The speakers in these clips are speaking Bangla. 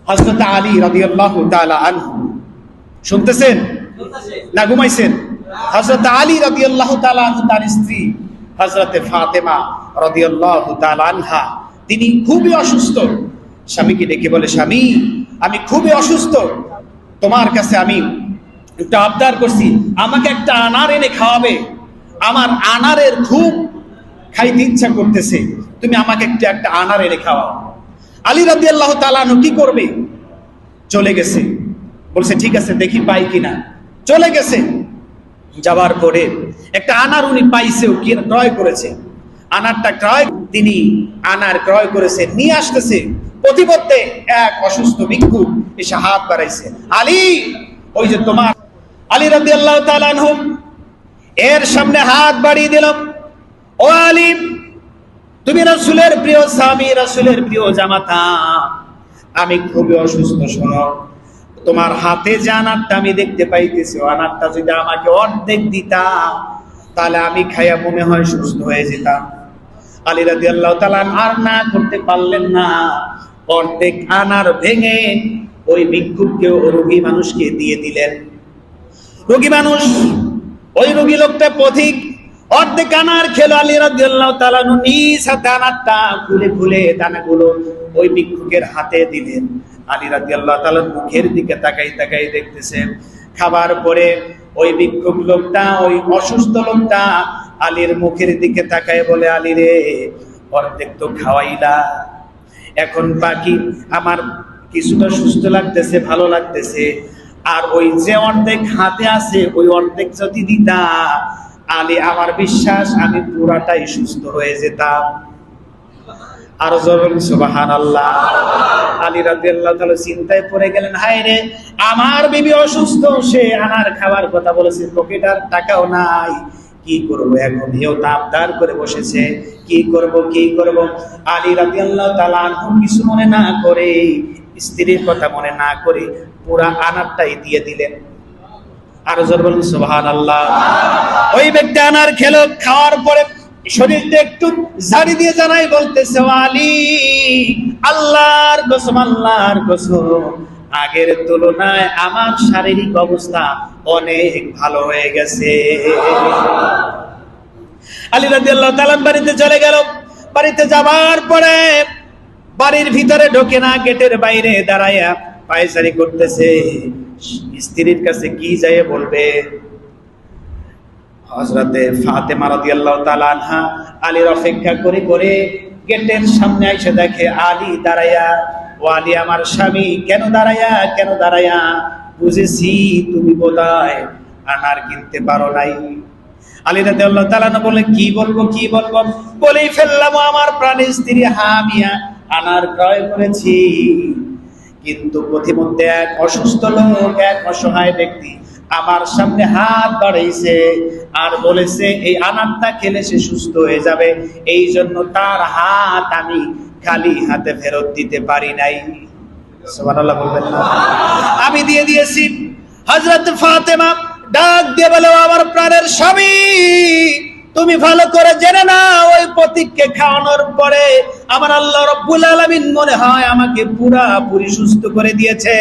হযরত আলী রাদিয়াল্লাহু তাআলা আনহু, শুনতেছেন না ঘুমাইছেন? হযরত আলী রাদিয়াল্লাহু তাআলা আনহু তার স্ত্রী হযরতে ফাতেমা রাদিয়াল্লাহু তাআলা আনহা, তিনি খুবই অসুস্থ। স্বামীকে ডেকে বলে, স্বামী আমি খুবই অসুস্থ, তোমার কাছে আমি একটা আবদার করছি, আমাকে একটা আনার এনে খাওয়াবে, আমার আনারের খুব খাইতে ইচ্ছা করতেছে, তুমি আমাকে একটা আনার এনে খাওয়াও। আলী রাদিয়াল্লাহু তাআলা আনহু কি করবে? চলে গেছে, বলছে ঠিক আছে দেখি পাই কিনা। চলে গেছে, যাওয়ার পরে একটা আনার উনি পাইছে, ক্রয় করেছে। আনারটা তিনি আনার ক্রয় করেছে, নিয়ে আসতেছে। প্রতিপত্তে এক অসুস্থ ভিক্ষুক এসে হাত বাড়াইছে, আলী ওই যে তোমার। আলী রাদিয়াল্লাহু তাআলা আনহু এর সামনে হাত বাড়িয়ে দিল, ও আলী তুমি রাসূলের প্রিয় স্বামী, রাসূলের প্রিয় জামাতা, আমি খুবই অসুস্থ, শোনো তোমার হাতে যে আনারটা আমি দেখতে পাইতেছি, আনারটা যদি আমাকে অর্ধেক দিতা তাহলে আমি খাইয়া মনে হয় সুস্থ হয়ে যেতাম। আলী রাদিয়াল্লাহু তাআলা আর না করতে পারলেন না, অর্ধেক আনার ভেঙে ওই ভিক্ষুককে, রোগী মানুষকে দিয়ে দিলেন। রোগী মানুষ, ওই রোগী লোকটা পথিক, অর্ধেক আনার খেলো। আলী রাদিয়াল্লাহু তাআলা নিজ হাতে আনারটা খুলে খুলে দানাগুলো ওই ভিক্ষুকের হাতে দিলেন। আলী রাদিয়াল্লাহু তাআলা মুখের দিকে তাকাই তাকাই দেখতেছেন। খাবার পরে ওই ভিক্ষুক লোকটা, ওই অসুস্থ লোকটা আলীর মুখের দিকে তাকায় বলে, আলী রে অর্ধেক তো খাওয়াইলা, এখন বাকি আমার কিছুটা সুস্থ লাগতেছে, ভালো লাগতেছে, আর ওই যে অর্ধেক হাতে আছে ওই অর্ধেক যদি দিতা আলী আমার বিশ্বাস আমি পুরাটাই সুস্থ হয়ে যেতাম। আর জোরে সুবহানাল্লাহ। আলী রাদিয়াল্লাহু তাআলা চিন্তায় পড়ে গেলেন, হায় রে আমার বিবি অসুস্থ, সে আনার খাবার কথা বলেছে, পকেটার টাকাও নাই, কি করব এখন? এও তো আবদার করে বসেছে, কি করব কি করব? আলী রাদিয়াল্লাহু তাআলা আনহু কিছু মনে না করে, স্ত্রীর কথা মনে না করে পুরা আনারটাই দিয়ে দিলেন। আর জোরে বলুন সুবহানাল্লাহ। ওই ব্যক্তি আনার খেলো, খাওয়ার পরে শরীরটা একটু ঝাড়ি দিয়ে জানাই বলতেছে, আলী আল্লাহর কসম, আল্লাহর কসম, আগের তুলনায় আমার শারীরিক অবস্থা অনেক ভালো হয়ে গেছে। আলী রাদিয়াল্লাহু তাআলা বাড়িতে চলে গেল। বাড়িতে যাওয়ার পরে বাড়ির ভিতরে ঢোকে না, গেটের বাইরে দাঁড়ায়া পায়চারি করতেছে। স্ত্রীর কাছে কি যায় বলবে? হযরতে ফাতেমা রাদিয়াল্লাহু তাআলা আনহা আলীর অপেক্ষা করে করে গেটের সামনে এসে দেখে আলী দাঁড়ায়া। ও আলী আমার স্বামী, কেন দাঁড়ায়া? বুঝেছি তুমি বোধহয় আনার কিনতে পারো নাই। আলী রাদিয়াল্লাহু তাআলা বলে, কি বলবো বলেই ফেললাম, আমার প্রাণের স্ত্রী হামিয়া আনার ক্রয় করেছি, কিন্তু পথিমধ্যে এক অসুস্থ লোক, এক অসহায় ব্যক্তি আমার সামনে হাত বাড়াইছে আর বলেছে এই আনারটা খেলে সে সুস্থ হয়ে যাবে, এই জন্য তার হাত আমি খালি হাতে ফেরত দিতে পারি নাই। সুবহানাল্লাহ বলবেন না? আমি দিয়ে দিয়েছি। হযরত ফাতেমা ডাক দিয়ে বলে, আমার প্রাণের স্বামী, তুমি ভালো করে জেনে না, ওই প্রতীককে খাওয়ানোর পরে আমার আল্লাহ রাব্বুল আলামিন মনে হয় আমাকে পুরাপুরি সুস্থ করে দিয়েছে।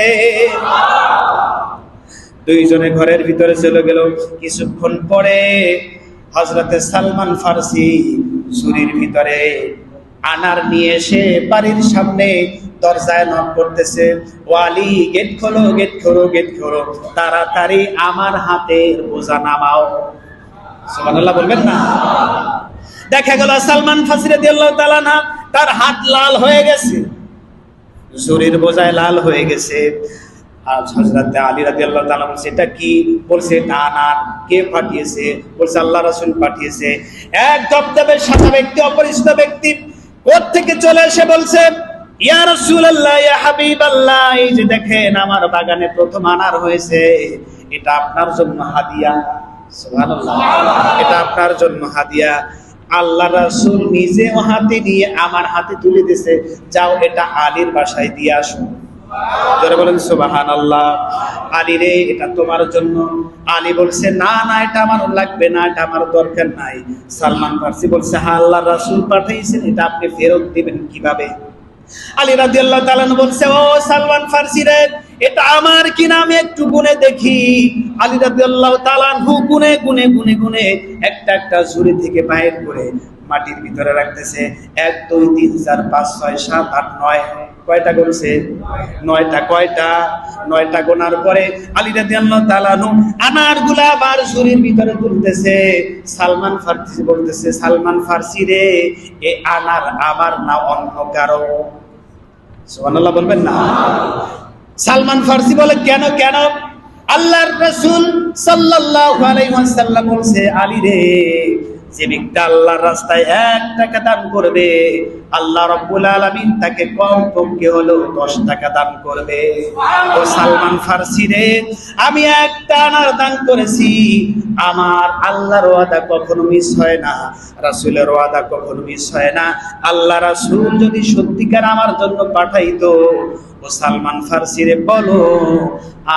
দুইজনে ঘরের ভিতরে চলে গেল। কিছুক্ষণ পরে হযরতে সালমান ফারসি ঝুড়ির ভিতরে আনার নিয়ে এসে বাড়ির সামনে দরজায় নক করতেছে, ওয়ালি গেট খোলো, তাড়াতাড়ি আমার হাতের বোঝা নামাও। সুবহানাল্লাহ বলবেন না? দেখা গেল সালমান ফারসি রাদিয়াল্লাহু তাআলা না, তার হাত লাল হয়ে গেছে, ঝুড়ির বোঝায় লাল হয়ে গেছে। আর হযরত আলী রাদিয়াল্লাহু তাআলা বলছে, এটা কি? বলছে এটা আনার। কে পাঠিয়েছে? বলছে আল্লাহ রাসূল পাঠিয়েছে। এক দবদবে সাদা ব্যক্তি, অপরিচিত ব্যক্তি কোত্থেকে চলে এসে বলছে, ইয়া রাসূলুল্লাহ, ইয়া হাবিবাল্লাহ, এই যে দেখেন আমার বাগানে প্রথম আনার হয়েছে, এটা আপনার জন্য হাদিয়া। সুবহানাল্লাহ, এটা আপনার জন্য হাদিয়া। আল্লাহ রাসূল নিজে হাতে নিয়ে আমার হাতে তুলে দিয়েছে, যাও এটা আলীর বাসায় দিয়ে আসো। যারা বলেন সুবহানাল্লাহ। আলী রে এটা তোমার জন্য। আলী বলছে, না এটা আমার লাগবে না, এটা আমার দরকার নাই। সালমান ফারসি বলছে, হ্যাঁ আল্লাহ রাসূল পাঠিয়েছেন, এটা আপনি ফেরত দিবেন কিভাবে? আলী রাদিয়াল্লাহু তাআলা বলছে, ও সালমান ফারসি রে, এটা আমার কি না, আমি একটু গুনে দেখি। আলী রাদিয়াল্লাহু তাআলা গুনে গুনে গুনে গুনে একটা একটা ঝুড়ি থেকে বাইর করে মাটির ভিতরে রাখতেছে। 1 2 3 4 5 6 7 8 9, কয়টা গুনছে? 9টা। কয়টা? 9টা গোনার পরে আলী রাদিয়াল্লাহু তাআলা আনারগুলা আবার ঝুড়ির ভিতরে তুলতেছে। সালমান ফারসি বলতেছে, সালমান ফারসি রে, এ আনার আমার না অন্য কারো? সুবহানাল্লাহ বলবেন না? সালমান ফারসি বলে, কেন কেন? আল্লাহর রাসূল সাল্লাল্লাহু আলাইহি ওয়াসাল্লাম বলছে, আলী রে, যে ব্যক্তি আল্লাহর রাস্তায় 1 টাকা দান করবে, আল্লাহ রাব্বুল আলামিন তাকে কমপক্ষে হলো 10 টাকা দান করবে। ও সালমান ফারসি রে, আমি 1টা আনার দান করেছি, আমার আল্লাহর ওয়াদা কখনো মিস হয় না, রাসূলের ওয়াদা কখনো মিস হয় না। আল্লাহ রাসূল যদি সত্যিকার আমার জন্য পাঠাইতো, ও সালমান ফারসি রে বলো,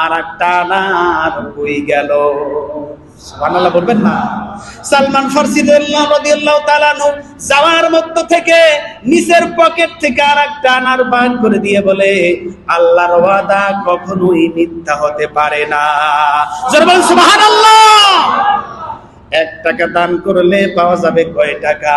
আর একটা আনার কই গেল? সুবহানাল্লাহ বলবেন না? সালমান ফারসি রাদিয়াল্লাহু তাআলা যাওয়ার মধ্য থেকে নিচের পকেট থেকে আরেকটা আনার বান করে দিয়ে বলে, আল্লাহর ওয়াদা কখনোই মিথ্যা হতে পারে না। জোরে বলেন সুবহানাল্লাহ। 1 টাকা দান করলে পাওয়া যাবে কয় টাকা?